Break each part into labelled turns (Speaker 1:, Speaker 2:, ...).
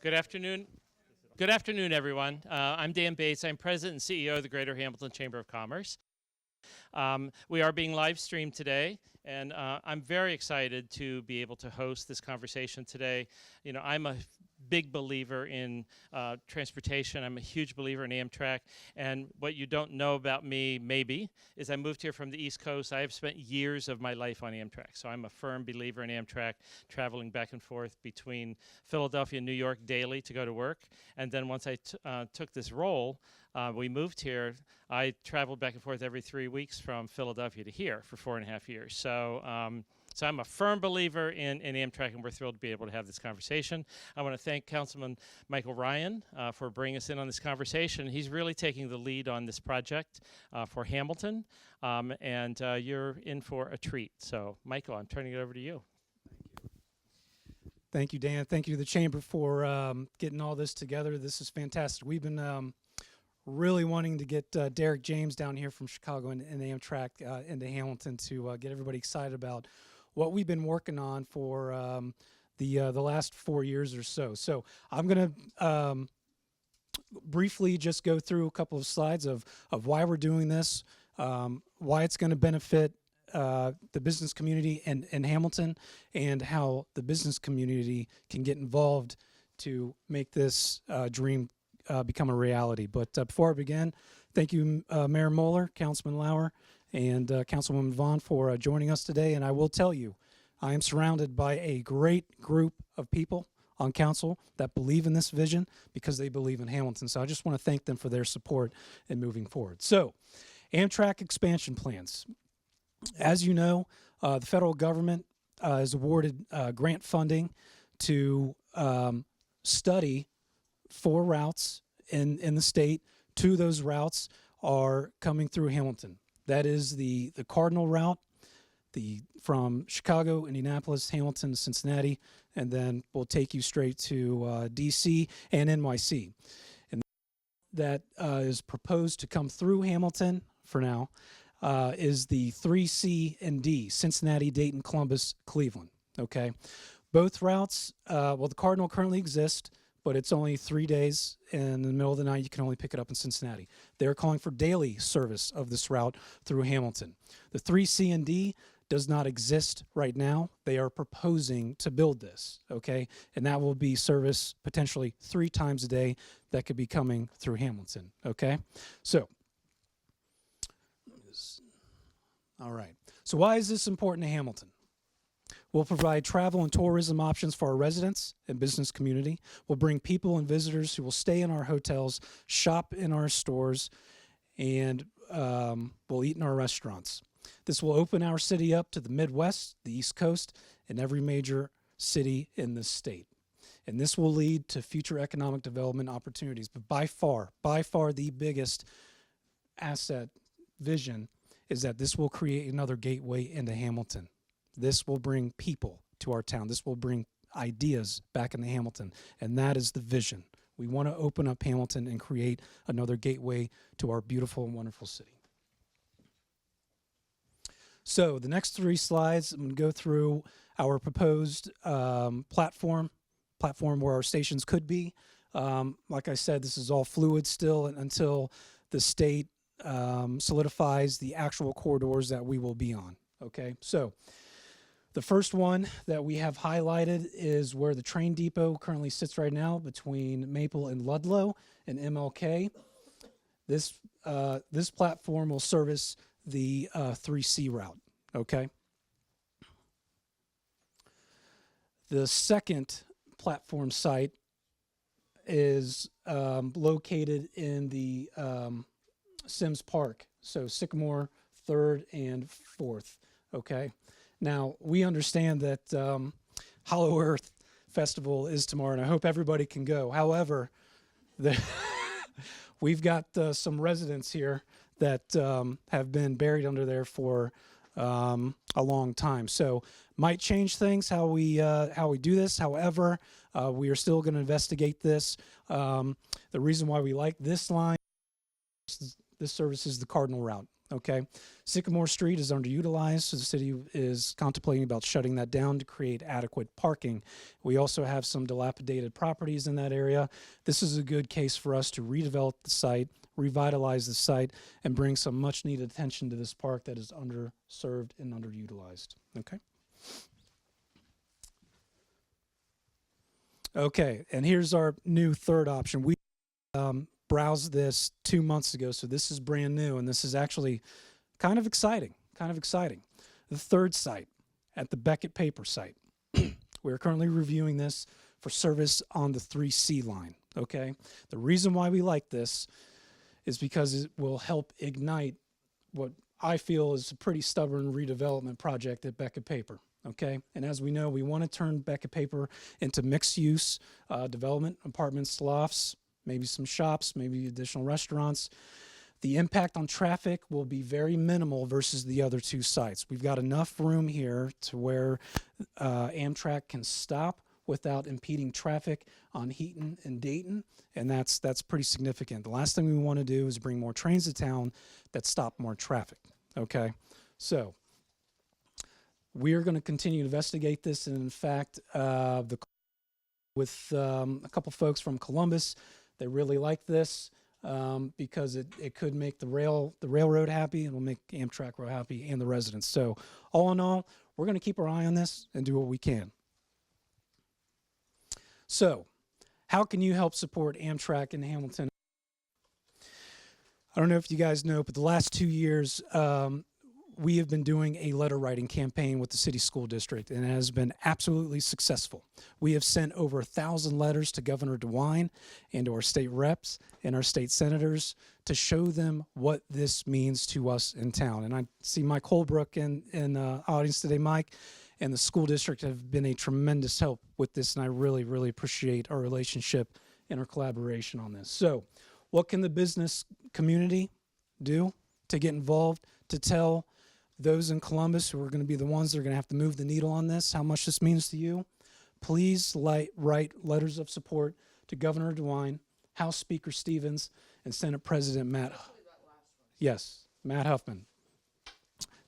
Speaker 1: Good afternoon. Good afternoon, everyone. I'm Dan Bates. I'm President and CEO of the Greater Hamilton Chamber of Commerce. We are being live streamed today, and I'm very excited to be able to host this conversation today. You know, I'm a big believer in transportation. I'm a huge believer in Amtrak, and what you don't know about me, maybe, is I moved here from the East Coast. I have spent years of my life on Amtrak, so I'm a firm believer in Amtrak, traveling back and forth between Philadelphia and New York daily to go to work. And then once I took this role, we moved here. I traveled back and forth every 3 weeks from Philadelphia to here for 4.5 years. So I'm a firm believer in Amtrak, and we're thrilled to be able to have this conversation. I want to thank Councilman Michael Ryan for bringing us in on this conversation. He's really taking the lead on this project for Hamilton, and you're in for a treat. So, Michael, I'm turning it over to you.
Speaker 2: Thank you, Dan. Thank you to the Chamber for getting all this together. This is fantastic. We've been really wanting to get Derek James down here from Chicago and Amtrak into Hamilton to get everybody excited about what we've been working on for the last 4 years or so. So I'm going to briefly just go through a couple of slides of why we're doing this, why it's going to benefit the business community in Hamilton, and how the business community can get involved to make this dream become a reality. But before I begin, thank you, Mayor Moeller, Councilman Lauer, and Councilwoman Vaughn for joining us today. And I will tell you, I am surrounded by a great group of people on council that believe in this vision because they believe in Hamilton. So I just want to thank them for their support in moving forward. So, Amtrak expansion plans. As you know, the federal government has awarded grant funding to study 4 routes in the state. 2 of those routes are coming through Hamilton. That is the Cardinal route, from Chicago, Indianapolis, Hamilton, Cincinnati, and then we'll take you straight to DC and NYC. And that is proposed to come through Hamilton for now is the 3C and D, Cincinnati, Dayton, Columbus, Cleveland. Okay, both routes, well, the Cardinal currently exists, but it's only 3 days. In the middle of the night, you can only pick it up in Cincinnati. They're calling for daily service of this route through Hamilton. The 3C and D does not exist right now. They are proposing to build this, okay? And that will be service potentially 3 times a day that could be coming through Hamilton, okay? So, all right. So why is this important to Hamilton? We'll provide travel and tourism options for our residents and business community. We'll bring people and visitors who will stay in our hotels, shop in our stores, and we'll eat in our restaurants. This will open our city up to the Midwest, the East Coast, and every major city in the state. And this will lead to future economic development opportunities. But by far the biggest asset vision is that this will create another gateway into Hamilton. This will bring people to our town. This will bring ideas back into Hamilton. And that is the vision. We want to open up Hamilton and create another gateway to our beautiful and wonderful city. So the next 3 slides, I'm going to go through our proposed platform where our stations could be. Like I said, this is all fluid still until the state solidifies the actual corridors that we will be on. Okay, so the first one that we have highlighted is where the train depot currently sits right now between Maple and Ludlow and MLK. This platform will service the 3C route, okay? The second platform site is located in the Sims Park, so Sycamore 3rd and 4th, okay? Now, we understand that Hollow Earth Festival is tomorrow, and I hope everybody can go. However, we've got some residents here that have been buried under there for a long time. So might change things how we do this. However, we are still going to investigate this. The reason why we like this line, this service is the Cardinal route. Okay, Sycamore Street is underutilized, so the city is contemplating about shutting that down to create adequate parking. We also have some dilapidated properties in that area. This is a good case for us to redevelop the site, revitalize the site, and bring some much needed attention to this park that is underserved and underutilized. Okay. Okay, and here's our new third option. We browsed this 2 months ago, so this is brand new, and this is actually kind of exciting, The third site at the Beckett Paper site. We're currently reviewing this for service on the 3C line, okay? The reason why we like this is because it will help ignite what I feel is a pretty stubborn redevelopment project at Beckett Paper. Okay, and as we know, we want to turn Beckett Paper into mixed-use development, apartments, lofts, maybe some shops, maybe additional restaurants. The impact on traffic will be very minimal versus the other two sites. We've got enough room here to where Amtrak can stop without impeding traffic on Heaton and Dayton, and that's pretty significant. The last thing we want to do is bring more trains to town that stop more traffic. Okay, so we are going to continue to investigate this, and in fact, with a couple folks from Columbus, they really like this because it could make the railroad happy, and will make Amtrak real happy, and the residents. So, all in all, we're going to keep our eye on this and do what we can. So, how can you help support Amtrak in Hamilton? I don't know if you guys know, but the last 2 years, we have been doing a letter writing campaign with the city school district, and it has been absolutely successful. We have sent over 1,000 letters to Governor DeWine and to our state reps and our state senators to show them what this means to us in town. And I see Mike Holbrook in the audience today, Mike, and the school district have been a tremendous help with this, and I really, really appreciate our relationship and our collaboration on this. So, what can the business community do to get involved, to tell those in Columbus who are going to be the ones that are going to have to move the needle on this, how much this means to you? Please write letters of support to Governor DeWine, House Speaker Stevens, and Senate President Matt. Yes, Matt Huffman.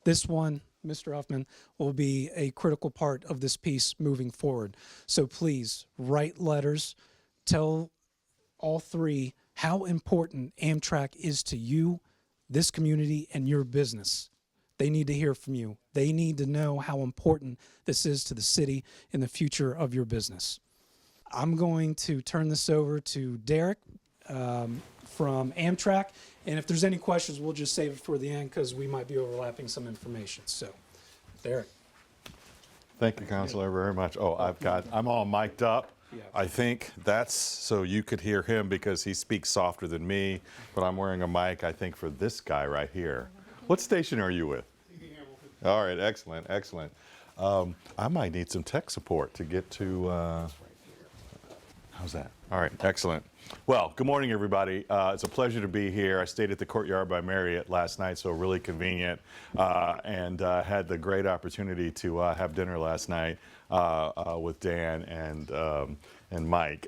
Speaker 2: This one, Mr. Huffman, will be a critical part of this piece moving forward. So please write letters, tell all three how important Amtrak is to you, this community, and your business. They need to hear from you. They need to know how important this is to the city and the future of your business. I'm going to turn this over to Derek from Amtrak. And if there's any questions, we'll just save it for the end because we might be overlapping some information. So, Derek.
Speaker 3: Thank you, Counselor, very much. Oh, I'm all mic'd up.
Speaker 2: Yeah.
Speaker 3: I think that's so you could hear him because he speaks softer than me, but I'm wearing a mic, I think, for this guy right here. What station are you with? All right, excellent, excellent. I might need some tech support to get to, how's that? All right, excellent. Well, good morning, everybody. It's a pleasure to be here. I stayed at the Courtyard by Marriott last night, so really convenient, and had the great opportunity to have dinner last night with Dan and Mike.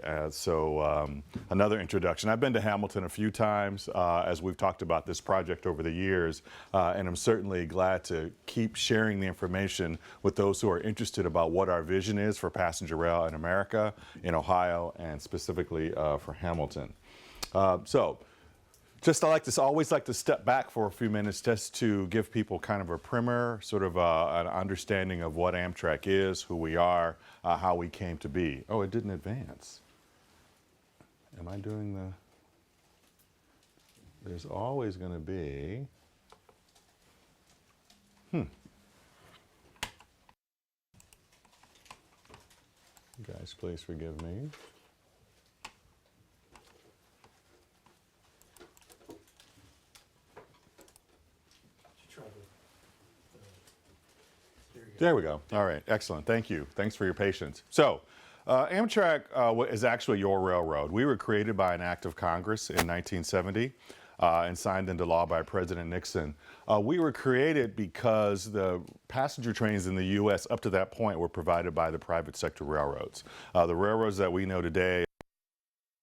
Speaker 3: Another introduction. I've been to Hamilton a few times as we've talked about this project over the years, and I'm certainly glad to keep sharing the information with those who are interested about what our vision is for passenger rail in America, in Ohio, and specifically for Hamilton. I always like to step back for a few minutes just to give people kind of a primer, sort of an understanding of what Amtrak is, who we are, how we came to be. Oh, it didn't advance. Am I doing the... There's always going to be... You guys, please forgive me. There we go. All right, excellent. Thank you. Thanks for your patience. So, Amtrak is actually your railroad. We were created by an act of Congress in 1970 and signed into law by President Nixon. We were created because the passenger trains in the U.S. up to that point were provided by the private sector railroads. The railroads that we know today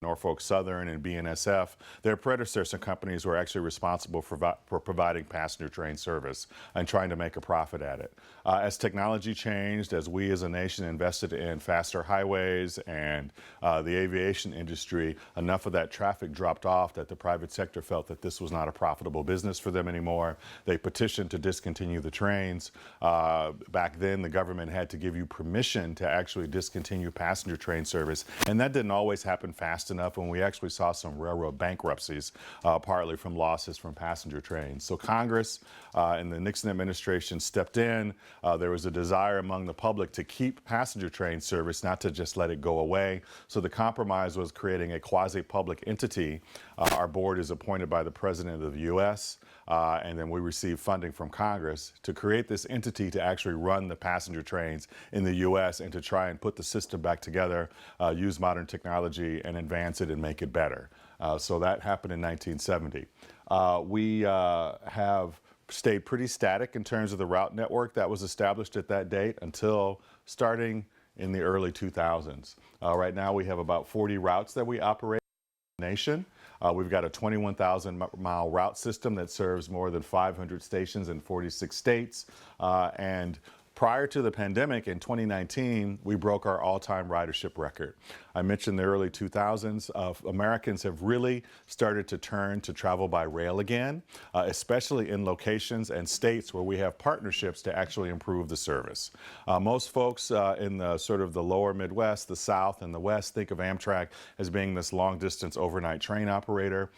Speaker 3: Norfolk Southern and BNSF, their predecessor companies were actually responsible for providing passenger train service and trying to make a profit at it. As technology changed, as we as a nation invested in faster highways and the aviation industry, enough of that traffic dropped off that the private sector felt that this was not a profitable business for them anymore. They petitioned to discontinue the trains. Back then, the government had to give you permission to actually discontinue passenger train service, and that didn't always happen fast enough, and we actually saw some railroad bankruptcies, partly from losses from passenger trains. So Congress and the Nixon administration stepped in. There was a desire among the public to keep passenger train service, not to just let it go away. So the compromise was creating a quasi-public entity. Our board is appointed by the President of the U.S., and then we receive funding from Congress to create this entity to actually run the passenger trains in the U.S. and to try and put the system back together, use modern technology and advance it and make it better. So that happened in 1970. We have stayed pretty static in terms of the route network that was established at that date until starting in the early 2000s. Right now we have about 40 routes that we operate in the nation. We've got a 21,000-mile route system that serves more than 500 stations in 46 states. And prior to the pandemic in 2019, we broke our all-time ridership record. I mentioned the early 2000s. Americans have really started to turn to travel by rail again, especially in locations and states where we have partnerships to actually improve the service. Most folks in the sort of the lower Midwest, the South, and the West think of Amtrak as being this long-distance overnight train operator.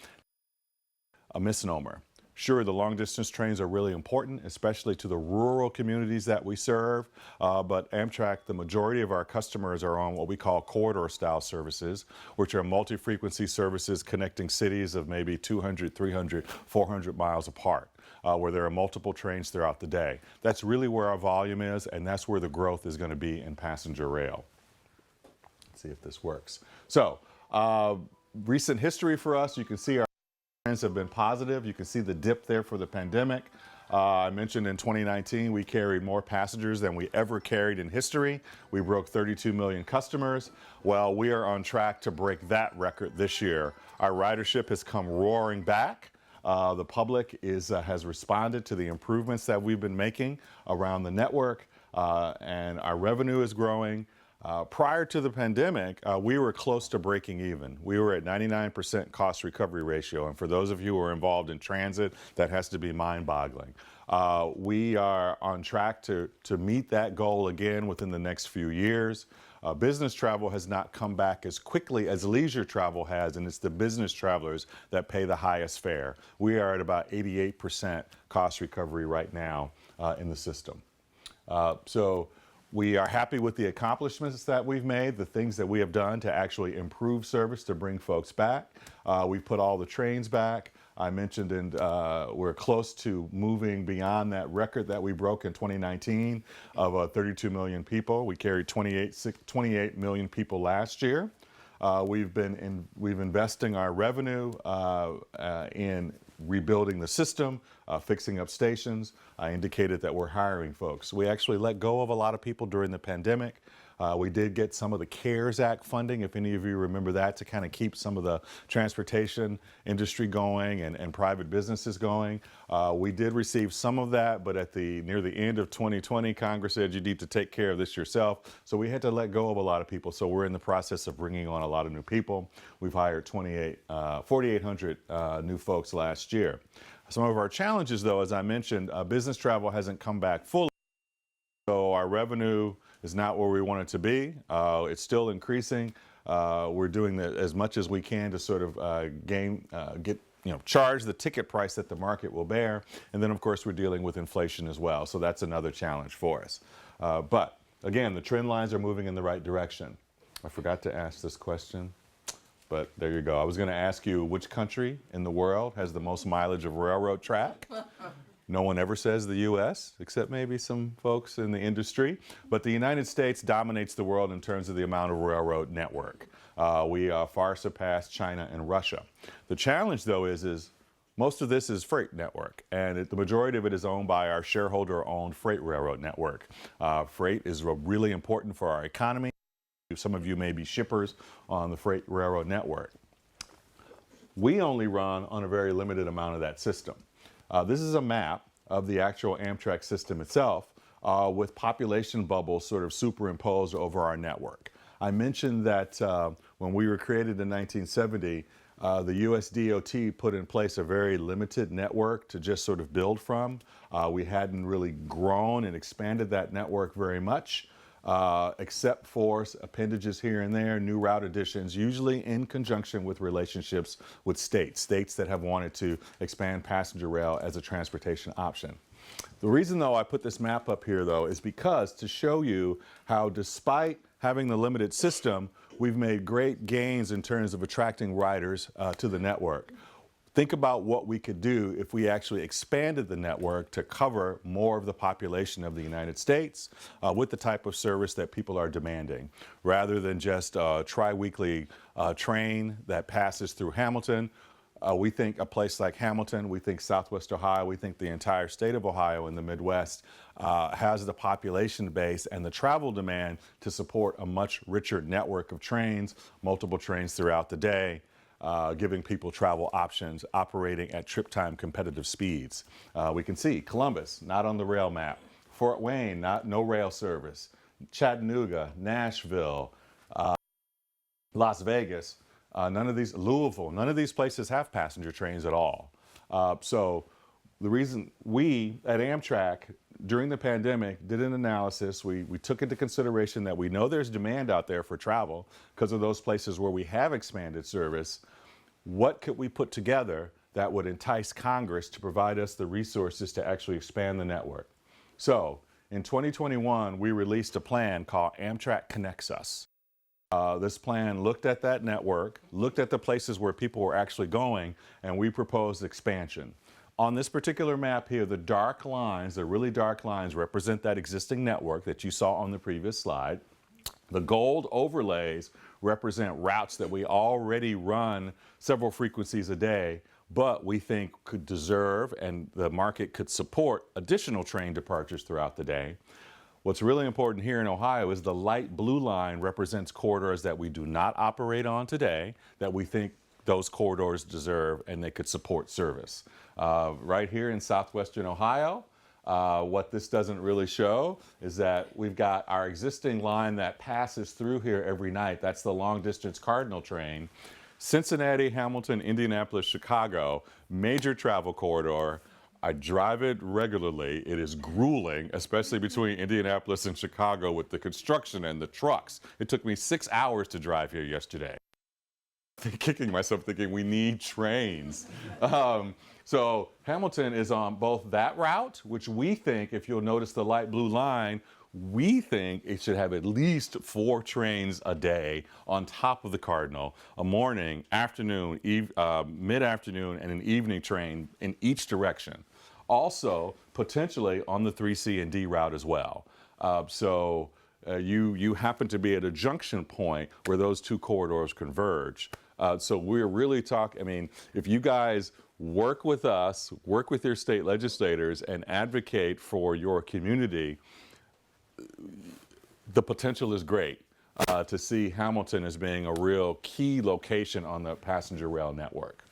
Speaker 3: A misnomer. Sure, the long-distance trains are really important, especially to the rural communities that we serve, but Amtrak, the majority of our customers are on what we call corridor-style services, which are multi-frequency services connecting cities of maybe 200, 300, 400 miles apart, where there are multiple trains throughout the day. That's really where our volume is, and that's where the growth is going to be in passenger rail. Let's see if this works. So, recent history for us, you can see our trends have been positive. You can see the dip there for the pandemic. I mentioned in 2019 we carried more passengers than we ever carried in history. We broke 32 million customers. Well, we are on track to break that record this year. Our ridership has come roaring back. The public has responded to the improvements that we've been making around the network, and our revenue is growing. Prior to the pandemic, we were close to breaking even. We were at 99% cost recovery ratio. And for those of you who are involved in transit, that has to be mind-boggling. We are on track to meet that goal again within the next few years. Business travel has not come back as quickly as leisure travel has, and it's the business travelers that pay the highest fare. We are at about 88% cost recovery right now in the system. We are happy with the accomplishments that we've made, the things that we have done to actually improve service to bring folks back. We've put all the trains back. I mentioned, and we're close to moving beyond that record that we broke in 2019 of 32 million people. We carried 28 million people last year. We've investing our revenue in rebuilding the system, fixing up stations. I indicated that we're hiring folks. We actually let go of a lot of people during the pandemic. We did get some of the CARES Act funding, if any of you remember that, to kind of keep some of the transportation industry going and private businesses going. We did receive some of that, but near the end of 2020, Congress said you need to take care of this yourself. So we had to let go of a lot of people. So we're in the process of bringing on a lot of new people. We've hired 4,800 new folks last year. Some of our challenges, though, as I mentioned, business travel hasn't come back fully. So our revenue is not where we want it to be. It's still increasing. We're doing as much as we can to sort of charge the ticket price that the market will bear. And then, of course, we're dealing with inflation as well. So that's another challenge for us. But again, the trend lines are moving in the right direction. I forgot to ask this question, but there you go. I was going to ask you which country in the world has the most mileage of railroad track. No one ever says the U.S., except maybe some folks in the industry. But the United States dominates the world in terms of the amount of railroad network. We far surpass China and Russia. The challenge, though, is most of this is freight network, and the majority of it is owned by our shareholder-owned freight railroad network. Freight is really important for our economy. Some of you may be shippers on the freight railroad network. We only run on a very limited amount of that system. This is a map of the actual Amtrak system itself with population bubbles sort of superimposed over our network. I mentioned that when we were created in 1970, the US DOT put in place a very limited network to just sort of build from. We hadn't really grown and expanded that network very much. Except for appendages here and there, new route additions, usually in conjunction with relationships with states that have wanted to expand passenger rail as a transportation option. The reason, though, I put this map up here, though, is because to show you how, despite having the limited system, we've made great gains in terms of attracting riders to the network. Think about what we could do if we actually expanded the network to cover more of the population of the United States with the type of service that people are demanding, rather than just a tri-weekly train that passes through Hamilton. We think a place like Hamilton, we think Southwest Ohio, we think the entire state of Ohio and the Midwest has the population base and the travel demand to support a much richer network of trains, multiple trains throughout the day. Giving people travel options, operating at trip time competitive speeds. We can see Columbus, not on the rail map. Fort Wayne, no rail service. Chattanooga, Nashville, Las Vegas, Louisville, none of these places have passenger trains at all. So the reason we at Amtrak during the pandemic did an analysis, we took into consideration that we know there's demand out there for travel because of those places where we have expanded service. What could we put together that would entice Congress to provide us the resources to actually expand the network? So in 2021, we released a plan called Amtrak Connects Us. This plan looked at that network, looked at the places where people were actually going, and we proposed expansion. On this particular map here, the dark lines, the really dark lines, represent that existing network that you saw on the previous slide. The gold overlays represent routes that we already run several frequencies a day, but we think could deserve and the market could support additional train departures throughout the day. What's really important here in Ohio is the light blue line represents corridors that we do not operate on today, that we think those corridors deserve and they could support service. Right here in southwestern Ohio, what this doesn't really show is that we've got our existing line that passes through here every night. That's the long distance Cardinal train. Cincinnati, Hamilton, Indianapolis, Chicago, major travel corridor. I drive it regularly. It is grueling, especially between Indianapolis and Chicago with the construction and the trucks. It took me 6 hours to drive here yesterday. Kicking myself thinking we need trains. So Hamilton is on both that route, which we think, if you'll notice the light blue line, we think it should have at least 4 trains a day on top of the Cardinal, a morning, afternoon, mid-afternoon, and an evening train in each direction. Also, potentially on the 3C and D route as well. You happen to be at a junction point where those two corridors converge. So we're really talking, I mean, if you guys work with us, work with your state legislators and advocate for your community, the potential is great to see Hamilton as being a real key location on the passenger rail network.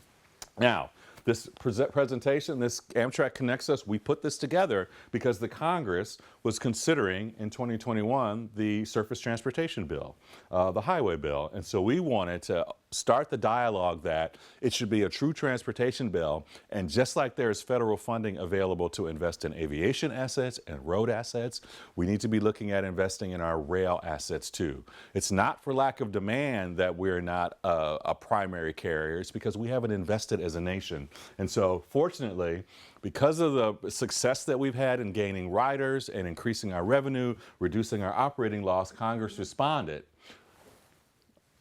Speaker 3: Now, this presentation, this Amtrak Connects Us, we put this together because the Congress was considering in 2021 the surface transportation bill, the highway bill. And so we wanted to start the dialogue that it should be a true transportation bill. And just like there's federal funding available to invest in aviation assets and road assets, we need to be looking at investing in our rail assets too. It's not for lack of demand that we're not a primary carrier. It's because we haven't invested as a nation. And so fortunately, because of the success that we've had in gaining riders and increasing our revenue, reducing our operating loss, Congress responded.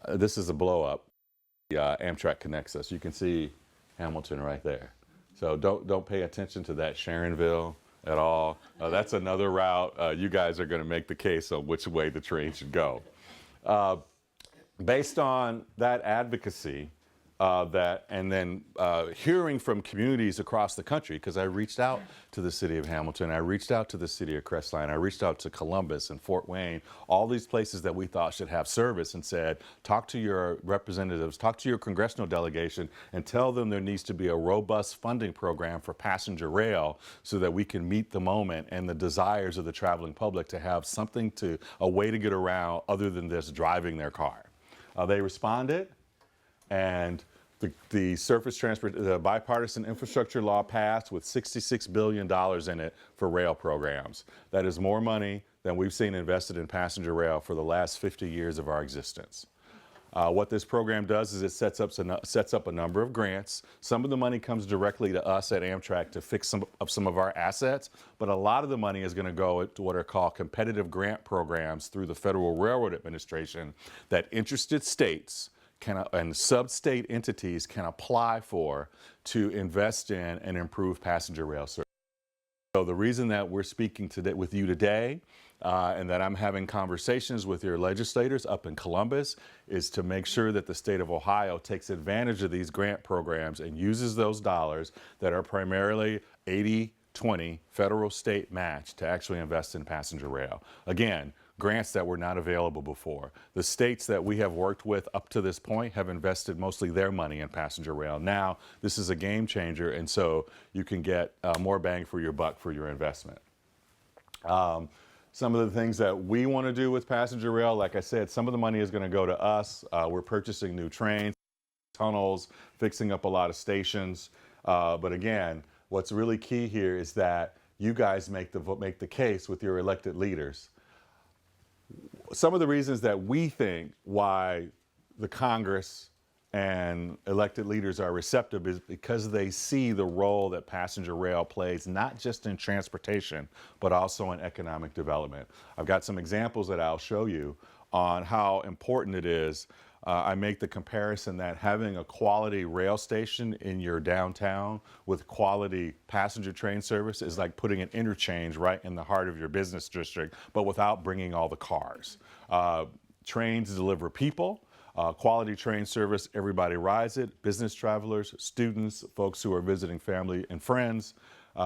Speaker 3: This is a blow up. Amtrak Connects Us. You can see Hamilton right there. So don't pay attention to that Sharonville at all. That's another route. You guys are going to make the case on which way the train should go. Based on that advocacy, and then hearing from communities across the country, because I reached out to the city of Hamilton, I reached out to the city of Crestline, I reached out to Columbus and Fort Wayne, all these places that we thought should have service, and said, talk to your representatives, talk to your congressional delegation, and tell them there needs to be a robust funding program for passenger rail so that we can meet the moment and the desires of the traveling public to have something a way to get around other than just driving their car. They responded, and the bipartisan infrastructure law passed with $66 billion in it for rail programs. That is more money than we've seen invested in passenger rail for the last 50 years of our existence. What this program does is it sets up a number of grants. Some of the money comes directly to us at Amtrak to fix some of our assets, but a lot of the money is going to go to what are called competitive grant programs through the Federal Railroad Administration that interested states and sub-state entities can apply for to invest in and improve passenger rail service. So the reason that we're speaking today with you today and that I'm having conversations with your legislators up in Columbus is to make sure that the state of Ohio takes advantage of these grant programs and uses those dollars that are primarily 80-20 federal-state match to actually invest in passenger rail. Again, grants that were not available before. The states that we have worked with up to this point have invested mostly their money in passenger rail. Now, this is a game changer, and so you can get more bang for your buck for your investment. Some of the things that we want to do with passenger rail, like I said, some of the money is going to go to us. We're purchasing new trains, tunnels, fixing up a lot of stations. But again, what's really key here is that you guys make the case with your elected leaders. Some of the reasons that we think why the Congress and elected leaders are receptive is because they see the role that passenger rail plays, not just in transportation, but also in economic development. I've got some examples that I'll show you on how important it is. I make the comparison that having a quality rail station in your downtown with quality passenger train service is like putting an interchange right in the heart of your business district, but without bringing all the cars. Trains deliver people. Quality train service, everybody rides it, business travelers, students, folks who are visiting family and friends.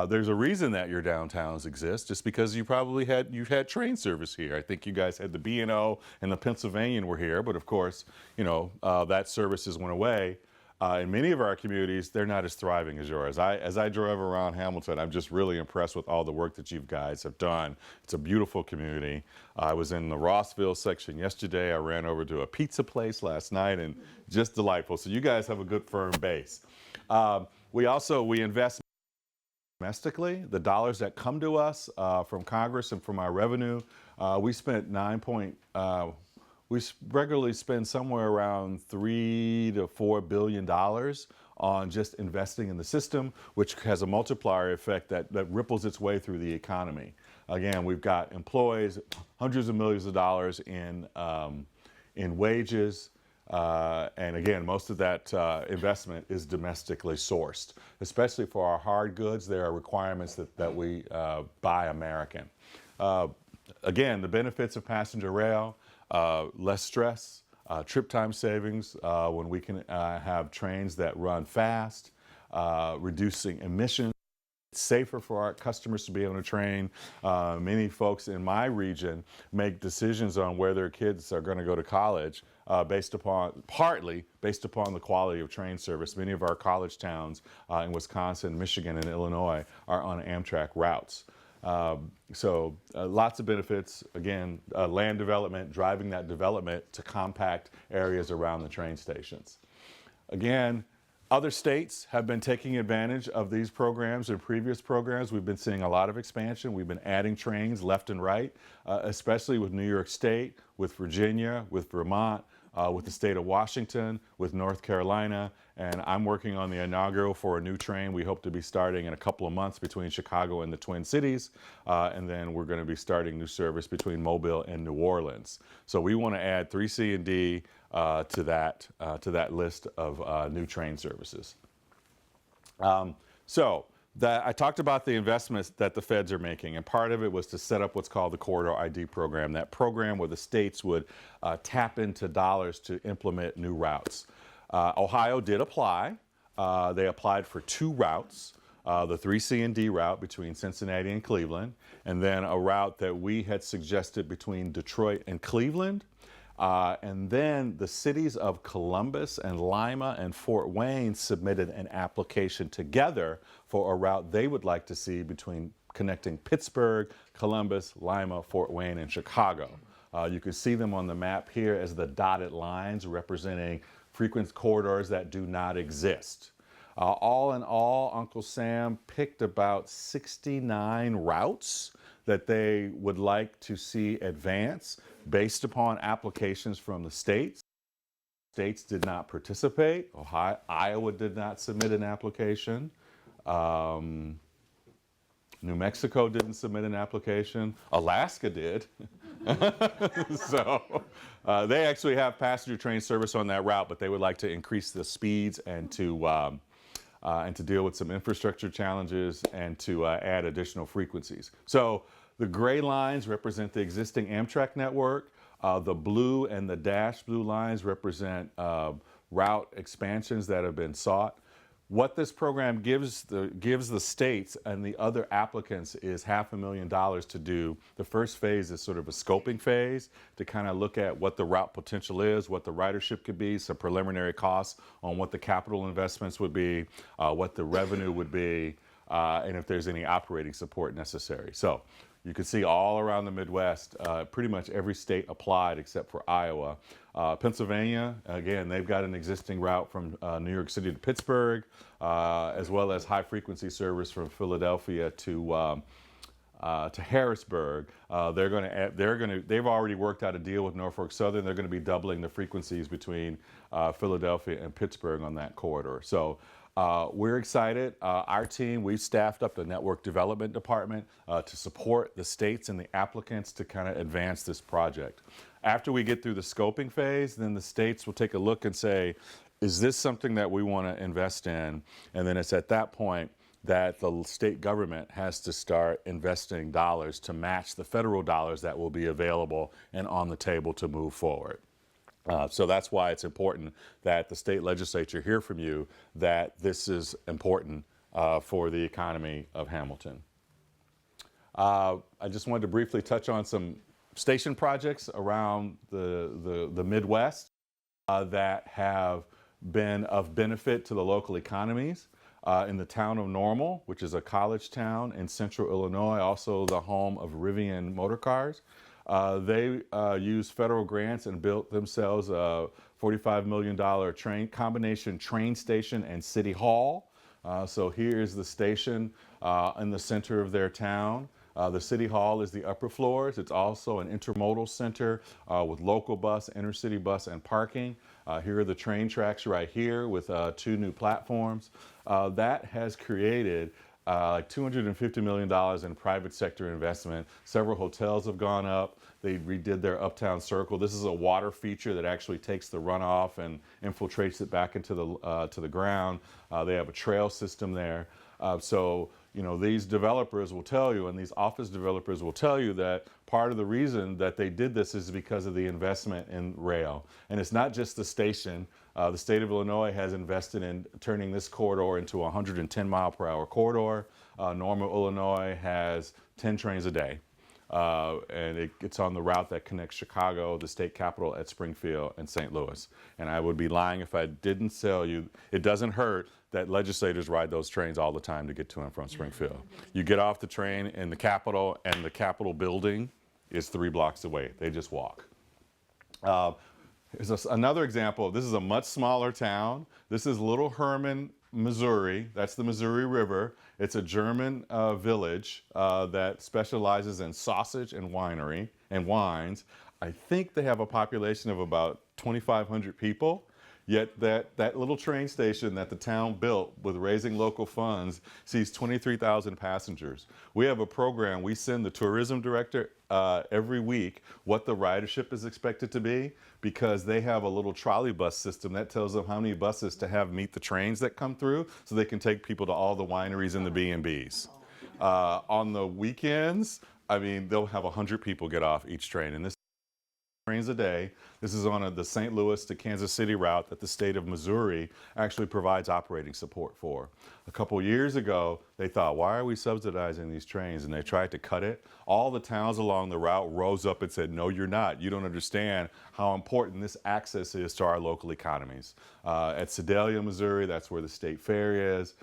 Speaker 3: There's a reason that your downtowns exist, just because you've had train service here. I think you guys had the B&O and the Pennsylvanian were here, but of course, that services went away. In many of our communities, they're not as thriving as yours. As I drove around Hamilton, I'm just really impressed with all the work that you guys have done. It's a beautiful community. I was in the Rossville section yesterday. I ran over to a pizza place last night, and just delightful. So you guys have a good firm base. We invest domestically. The dollars that come to us from Congress and from our revenue, we regularly spend somewhere around $3 to $4 billion on just investing in the system, which has a multiplier effect that ripples its way through the economy. Again, we've got employees, hundreds of millions of dollars in wages. And again, most of that investment is domestically sourced. Especially for our hard goods, there are requirements that we buy American. Again, the benefits of passenger rail, less stress, trip time savings when we can have trains that run fast, reducing emissions. It's safer for our customers to be on a train. Many folks in my region make decisions on where their kids are going to go to college partly based upon the quality of train service. Many of our college towns in Wisconsin, Michigan, and Illinois are on Amtrak routes. So lots of benefits. Again, land development, driving that development to compact areas around the train stations. Again, other states have been taking advantage of these programs and previous programs. We've been seeing a lot of expansion. We've been adding trains left and right, especially with New York State, with Virginia, with Vermont, with the state of Washington, with North Carolina, and I'm working on the inaugural for a new train. We hope to be starting in a couple of months between Chicago and the Twin Cities, and then we're going to be starting new service between Mobile and New Orleans. So we want to add 3C and D to that list of new train services. I talked about the investments that the feds are making, and part of it was to set up what's called the Corridor ID program, that program where the states would tap into dollars to implement new routes. Ohio did apply. They applied for 2 routes, the 3C and D route between Cincinnati and Cleveland, and then a route that we had suggested between Detroit and Cleveland. And then the cities of Columbus and Lima and Fort Wayne submitted an application together for a route they would like to see between connecting Pittsburgh, Columbus, Lima, Fort Wayne, and Chicago. You can see them on the map here as the dotted lines representing frequent corridors that do not exist. All in all, Uncle Sam picked about 69 routes that they would like to see advance based upon applications from the states. States did not participate. Iowa did not submit an application. New Mexico didn't submit an application. Alaska did. So they actually have passenger train service on that route, but they would like to increase the speeds and to deal with some infrastructure challenges and to add additional frequencies. So the gray lines represent the existing Amtrak network. The blue and the dashed blue lines represent route expansions that have been sought. What this program gives the states and the other applicants is $500,000 to do. The first phase is sort of a scoping phase to kind of look at what the route potential is, what the ridership could be, some preliminary costs on what the capital investments would be, what the revenue would be, and if there's any operating support necessary. So you can see all around the Midwest, pretty much every state applied except for Iowa. Pennsylvania, again, they've got an existing route from New York City to Pittsburgh, as well as high frequency service from Philadelphia to Harrisburg. They've already worked out a deal with Norfolk Southern. They're going to be doubling the frequencies between Philadelphia and Pittsburgh on that corridor. So we're excited. Our team, we've staffed up the network development department to support the states and the applicants to kind of advance this project. After we get through the scoping phase, then the states will take a look and say, is this something that we want to invest in? And then it's at that point that the state government has to start investing dollars to match the federal dollars that will be available and on the table to move forward. So that's why it's important that the state legislature hear from you that this is important for the economy of Hamilton. I just wanted to briefly touch on some station projects around the Midwest that have been of benefit to the local economies. In the town of Normal, which is a college town in central Illinois, also the home of Rivian Motor Cars. They used federal grants and built themselves a $45 million combination train station and city hall. So here's the station in the center of their town. The city hall is the upper floors. It's also an intermodal center with local bus, intercity bus, and parking. Here are the train tracks right here with 2 new platforms. That has created like $250 million in private sector investment. Several hotels have gone up. They redid their Uptown Circle. This is a water feature that actually takes the runoff and infiltrates it back into the ground. They have a trail system there. So, you know, these developers will tell you, and these office developers will tell you that part of the reason that they did this is because of the investment in rail. And it's not just the station. The state of Illinois has invested in turning this corridor into a 110-mile-per-hour corridor. Normal, Illinois has 10 trains a day. And it's on the route that connects Chicago, the state capital at Springfield, and St. Louis. And I would be lying if I didn't tell you, it doesn't hurt that legislators ride those trains all the time to get to and from Springfield. You get off the train in the Capitol, and the Capitol building is 3 blocks away. They just walk. Here's another example. This is a much smaller town. This is Little Herman, Missouri. That's the Missouri River. It's a German village that specializes in sausage and winery and wines. I think they have a population of about 2,500 people. Yet that little train station that the town built with raising local funds sees 23,000 passengers. We have a program, we send the tourism director every week what the ridership is expected to be, because they have a little trolley bus system that tells them how many buses to have meet the trains that come through so they can take people to all the wineries and the B&Bs. On the weekends, I mean, they'll have 100 people get off each train, and this trains a day. This is on the St. Louis to Kansas City route that the state of Missouri actually provides operating support for. A couple years ago, they thought, why are we subsidizing these trains? And they tried to cut it. All the towns along the route rose up and said, no, you're not. You don't understand how important this access is to our local economies. At Sedalia, Missouri, that's where the state fair is.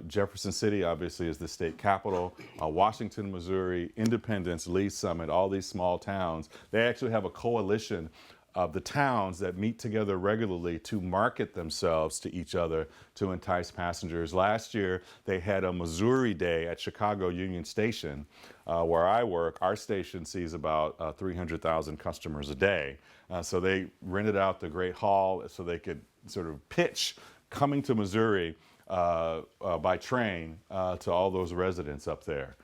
Speaker 3: Jefferson City, obviously, is the state capital. Washington, Missouri, Independence, Lee Summit, all these small towns, they actually have a coalition of the towns that meet together regularly to market themselves to each other to entice passengers. Last year, they had a Missouri Day at Chicago Union Station, where I work. Our station sees about 300,000 customers a day. So they rented out the Great Hall so they could sort of pitch coming to Missouri by train to all those residents up there.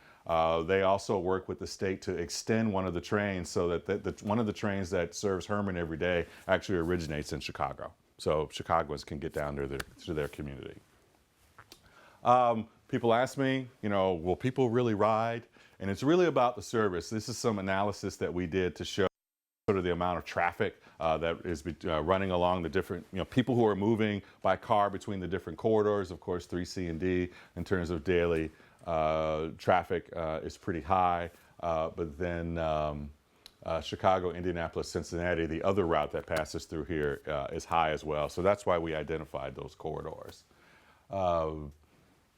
Speaker 3: They also work with the state to extend one of the trains so that one of the trains that serves Herman every day actually originates in Chicago. So Chicagoans can get down to their community. People ask me, will people really ride? And it's really about the service. This is some analysis that we did to show sort of the amount of traffic that is running along the different, people who are moving by car between the different corridors. Of course, 3C and D in terms of daily traffic is pretty high, but then Chicago, Indianapolis, Cincinnati, the other route that passes through here is high as well. So that's why we identified those corridors.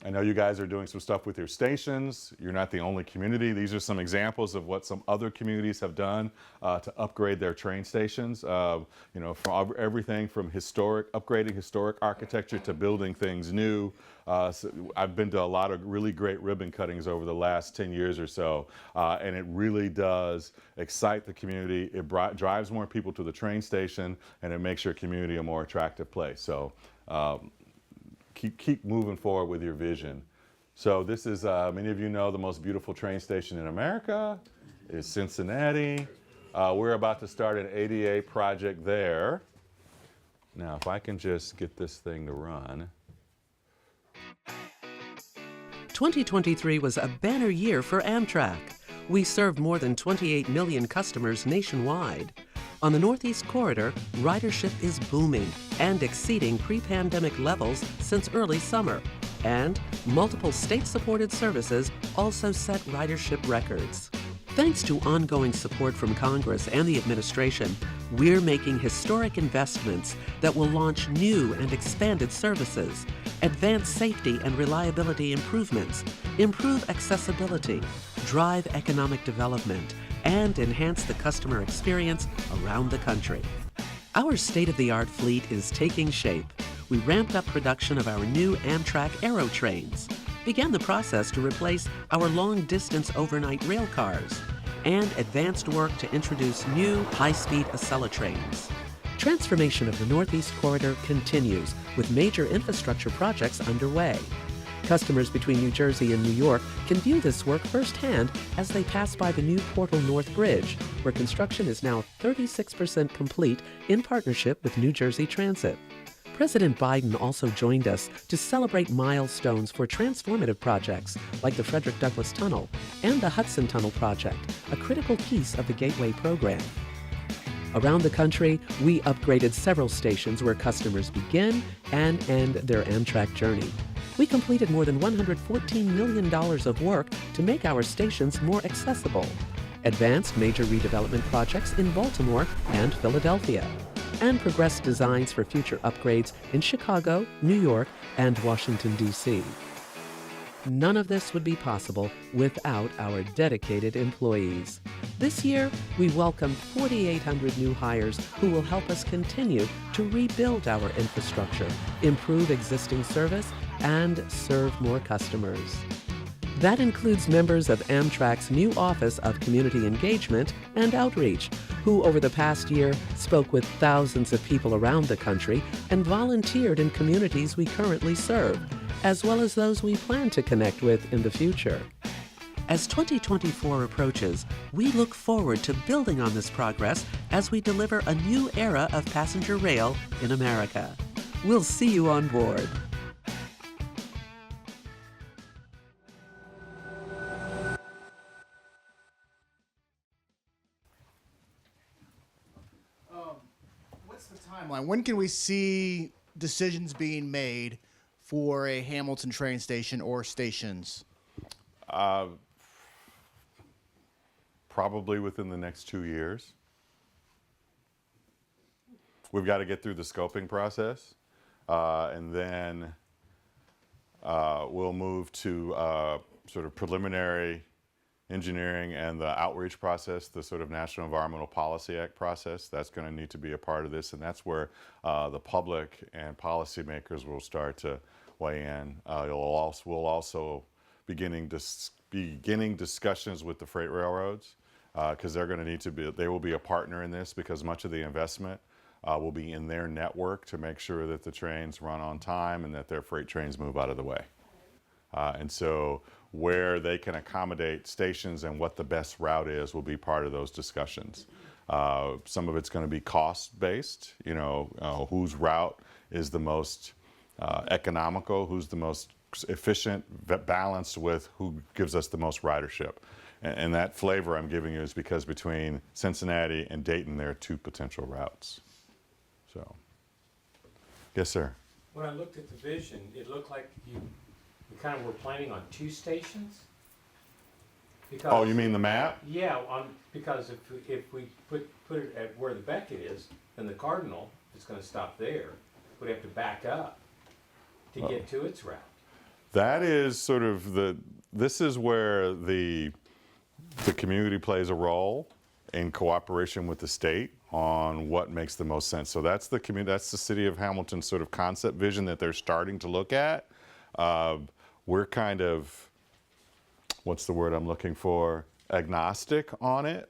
Speaker 3: I know you guys are doing some stuff with your stations. You're not the only community. These are some examples of what some other communities have done to upgrade their train stations. From everything from upgrading historic architecture to building things new. So I've been to a lot of really great ribbon cuttings over the last 10 years or so, and it really does excite the community. It drives more people to the train station, and it makes your community a more attractive place. So. Keep moving forward with your vision. So this is, many of you know, the most beautiful train station in America is Cincinnati. We're about to start an ADA project there. Now, if I can just get this thing to run.
Speaker 4: 2023 was a banner year for Amtrak. We served more than 28 million customers nationwide. On the Northeast Corridor, ridership is booming and exceeding pre-pandemic levels since early summer. And multiple state-supported services also set ridership records. Thanks to ongoing support from Congress and the administration, we're making historic investments that will launch new and expanded services, advance safety and reliability improvements, improve accessibility, drive economic development, and enhance the customer experience around the country. Our state-of-the-art fleet is taking shape. We ramped up production of our new Amtrak Aero trains, began the process to replace our long-distance overnight rail cars, and advanced work to introduce new high-speed Acela trains. Transformation of the Northeast Corridor continues with major infrastructure projects underway. Customers between New Jersey and New York can view this work firsthand as they pass by the new Portal North Bridge, where construction is now 36% complete in partnership with New Jersey Transit. President Biden also joined us to celebrate milestones for transformative projects like the Frederick Douglass Tunnel and the Hudson Tunnel Project, a critical piece of the Gateway program. Around the country, we upgraded several stations where customers begin and end their Amtrak journey. We completed more than $114 million of work to make our stations more accessible, advanced major redevelopment projects in Baltimore and Philadelphia, and progressed designs for future upgrades in Chicago, New York, and Washington, D.C. None of this would be possible without our dedicated employees. This year, we welcome 4,800 new hires who will help us continue to rebuild our infrastructure, improve existing service, and serve more customers. That includes members of Amtrak's new Office of Community Engagement and Outreach, who over the past year spoke with thousands of people around the country and volunteered in communities we currently serve, as well as those we plan to connect with in the future. As 2024 approaches, we look forward to building on this progress as we deliver a new era of passenger rail in America. We'll see you on board.
Speaker 5: timeline? When can we see decisions being made for a Hamilton train station or stations?
Speaker 3: Probably within the next 2 years. We've got to get through the scoping process, and then we'll move to sort of preliminary engineering and the outreach process, the sort of National Environmental Policy Act process. That's going to need to be a part of this, and that's where the public and policymakers will start to weigh in. We'll also beginning discussions with the freight railroads, because they're going to need to be. They will be a partner in this, because much of the investment will be in their network to make sure that the trains run on time and that their freight trains move out of the way. And so where they can accommodate stations and what the best route is will be part of those discussions. Some of it's going to be cost-based, whose route is the most economical, who's the most efficient, balanced with who gives us the most ridership. And that flavor I'm giving you is because between Cincinnati and Dayton, there are 2 potential routes. So, yes, sir.
Speaker 6: When I looked at the vision, it looked like you kind of were planning on 2 stations. Because,
Speaker 3: Oh, you mean the map?
Speaker 6: Yeah, because if we put it at where the Beckett is, then the Cardinal is going to stop there. Would have to back up to get to its route.
Speaker 3: That is sort of this is where the community plays a role in cooperation with the state on what makes the most sense. So that's the city of Hamilton's sort of concept vision that they're starting to look at. We're kind of, what's the word I'm looking for? Agnostic on it.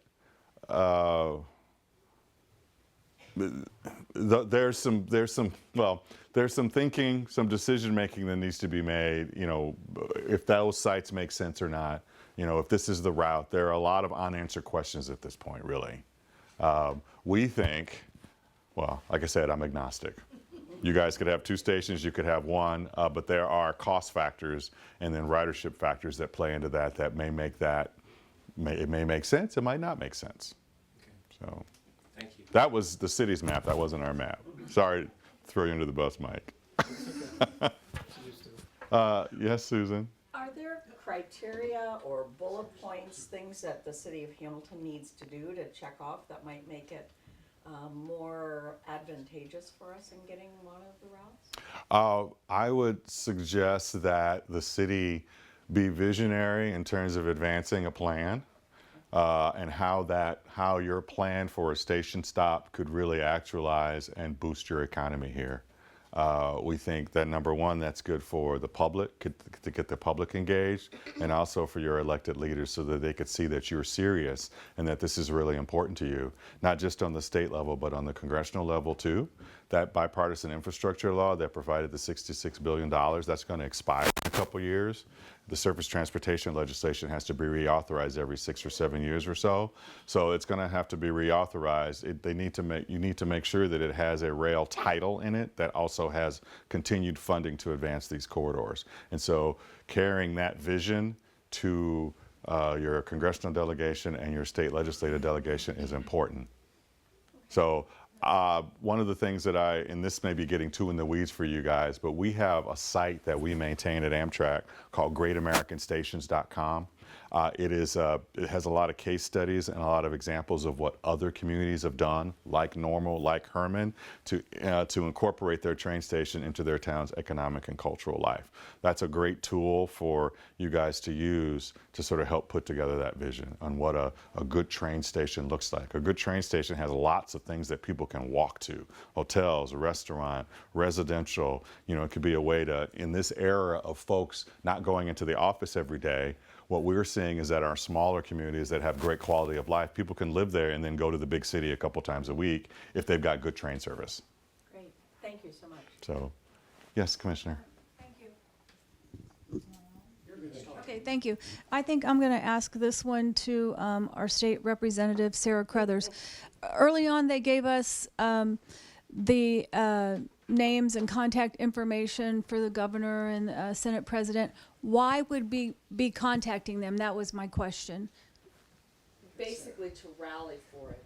Speaker 3: There's some thinking, some decision making that needs to be made, if those sites make sense or not, if this is the route. There are a lot of unanswered questions at this point, really. We think, well, like I said, I'm agnostic. You guys could have 2 stations, you could have 1, but there are cost factors and then ridership factors that play into that may make it may make sense, it might not make sense.
Speaker 6: Okay.
Speaker 3: So.
Speaker 6: Thank you.
Speaker 3: That was the city's map. That wasn't our map. Sorry to throw you under the bus, Mike. Yes, Susan?
Speaker 7: Are there criteria or bullet points, things that the city of Hamilton needs to do to check off that might make it more advantageous for us in getting one of the routes?
Speaker 3: I would suggest that the city be visionary in terms of advancing a plan. And how your plan for a station stop could really actualize and boost your economy here. We think that number 1, that's good for the public, to get the public engaged, and also for your elected leaders so that they could see that you're serious and that this is really important to you, not just on the state level, but on the congressional level too. That bipartisan infrastructure law that provided the $66 billion, that's going to expire in a couple years. The surface transportation legislation has to be reauthorized every 6 or 7 years or so. So it's going to have to be reauthorized. You need to make sure that it has a rail title in it that also has continued funding to advance these corridors. And so carrying that vision to your congressional delegation and your state legislative delegation is important. So one of the things that and this may be getting too in the weeds for you guys, but we have a site that we maintain at Amtrak called GreatAmericanStations.com. It has a lot of case studies and a lot of examples of what other communities have done, like Normal, like Herman, to incorporate their train station into their town's economic and cultural life. That's a great tool for you guys to use to sort of help put together that vision on what a good train station looks like. A good train station has lots of things that people can walk to: hotels, a restaurant, residential. It could be a way to, in this era of folks not going into the office every day, what we're seeing is that our smaller communities that have great quality of life, people can live there and then go to the big city a couple times a week if they've got good train service.
Speaker 7: Great, thank you so much.
Speaker 3: So, yes, Commissioner.
Speaker 8: Thank you. Okay, thank you. I think I'm going to ask this one to our state representative, Sarah Crothers. Early on, they gave us the names and contact information for the governor and Senate president. Why would we be contacting them? That was my question.
Speaker 7: Basically to rally for it,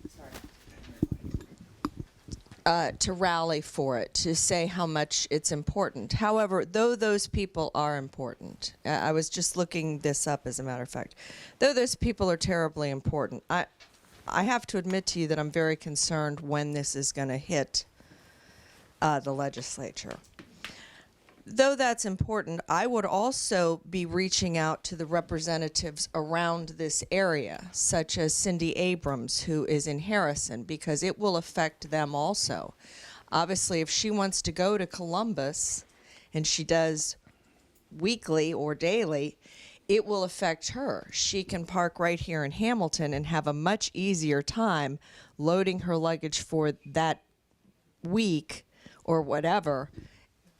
Speaker 7: sorry.
Speaker 9: to rally for it, to say how much it's important. However, though those people are important, I was just looking this up as a matter of fact, though those people are terribly important, I have to admit to you that I'm very concerned when this is going to hit the legislature. Though that's important, I would also be reaching out to the representatives around this area, such as Cindy Abrams, who is in Harrison, because it will affect them also. Obviously, if she wants to go to Columbus, and she does weekly or daily, it will affect her. She can park right here in Hamilton and have a much easier time loading her luggage for that week or whatever,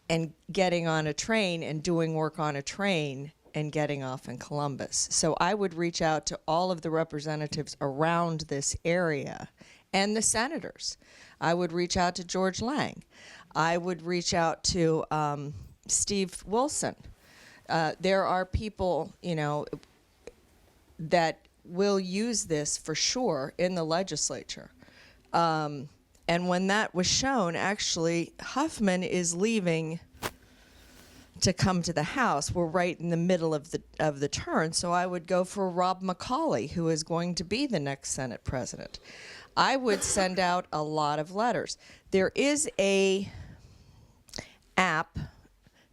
Speaker 9: and getting on a train and doing work on a train and getting off in Columbus. So I would reach out to all of the representatives around this area and the senators. I would reach out to George Lang. I would reach out to Steve Wilson. There are people, you know, that will use this for sure in the legislature. And when that was shown, actually, Huffman is leaving to come to the House. We're right in the middle of the turn, so I would go for Rob McCauley, who is going to be the next Senate president. I would send out a lot of letters. There is a app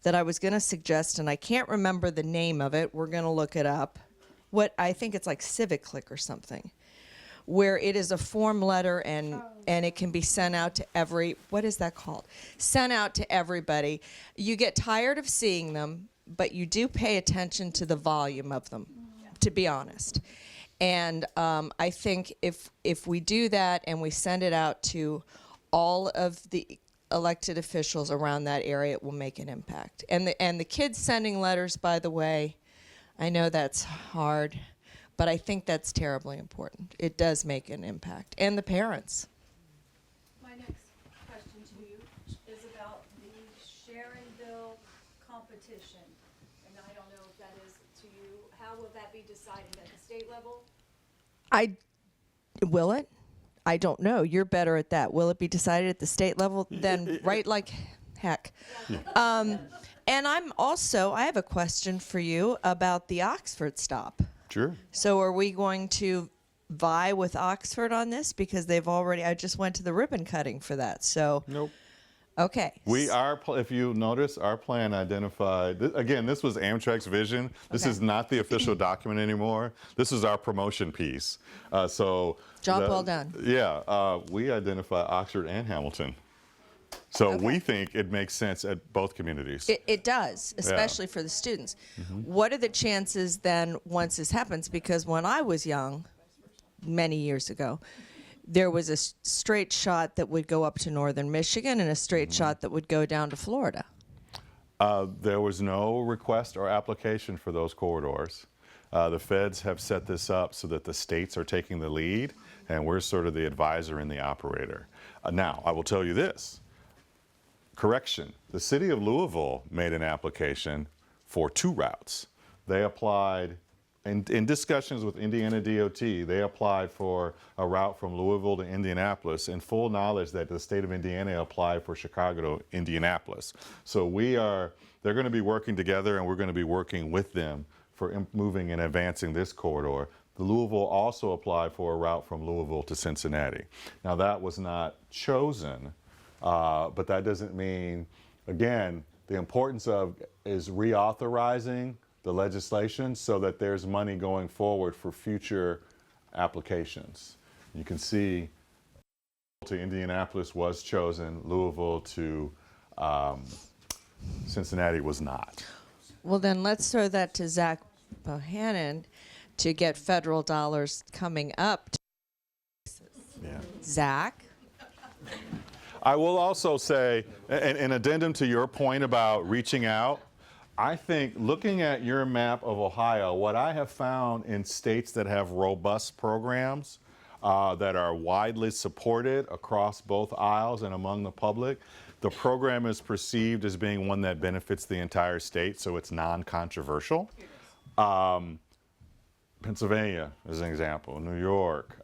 Speaker 9: that I was going to suggest, and I can't remember the name of it. We're going to look it up. What I think it's like CivicClick or something, where it is a form letter and it can be sent out to what is that called? Sent out to everybody. You get tired of seeing them, but you do pay attention to the volume of them, to be honest. And I think if we do that and we send it out to all of the elected officials around that area, it will make an impact. And the kids sending letters, by the way, I know that's hard, but I think that's terribly important. It does make an impact. And the parents.
Speaker 8: My next question to you is about the Sharonville competition. And I don't know if that is to you. How will that be decided at the state level?
Speaker 9: Will it? I don't know. You're better at that. Will it be decided at the state level? Then right like heck. And I have a question for you about the Oxford stop.
Speaker 3: Sure.
Speaker 9: So are we going to vie with Oxford on this? Because I just went to the ribbon cutting for that. So
Speaker 3: Nope.
Speaker 9: Okay.
Speaker 3: If you notice, our plan identified, again, this was Amtrak's vision. This is not the official document anymore. This is our promotion piece. Job
Speaker 9: well done.
Speaker 3: Yeah, we identify Oxford and Hamilton. So we think it makes sense at both communities.
Speaker 9: It does, especially for the students. What are the chances then once this happens? Because when I was young, many years ago, there was a straight shot that would go up to northern Michigan and a straight shot that would go down to Florida.
Speaker 3: There was no request or application for those corridors. The feds have set this up so that the states are taking the lead, and we're sort of the advisor and the operator. Now, I will tell you this. Correction, the city of Louisville made an application for 2 routes. They applied, in discussions with Indiana DOT, they applied for a route from Louisville to Indianapolis in full knowledge that the state of Indiana applied for Chicago to Indianapolis. So they're going to be working together, and we're going to be working with them for moving and advancing this corridor. The Louisville also applied for a route from Louisville to Cincinnati. Now that was not chosen, but that doesn't mean, again, the importance is reauthorizing the legislation so that there's money going forward for future applications. You can see to Indianapolis was chosen, Louisville to Cincinnati was not.
Speaker 9: Well, then let's throw that to Zach Bohannon to get federal dollars coming up. Zach?
Speaker 3: I will also say, an addendum to your point about reaching out, I think looking at your map of Ohio, what I have found in states that have robust programs that are widely supported across both aisles and among the public, the program is perceived as being one that benefits the entire state, so it's non-controversial. Pennsylvania is an example. New York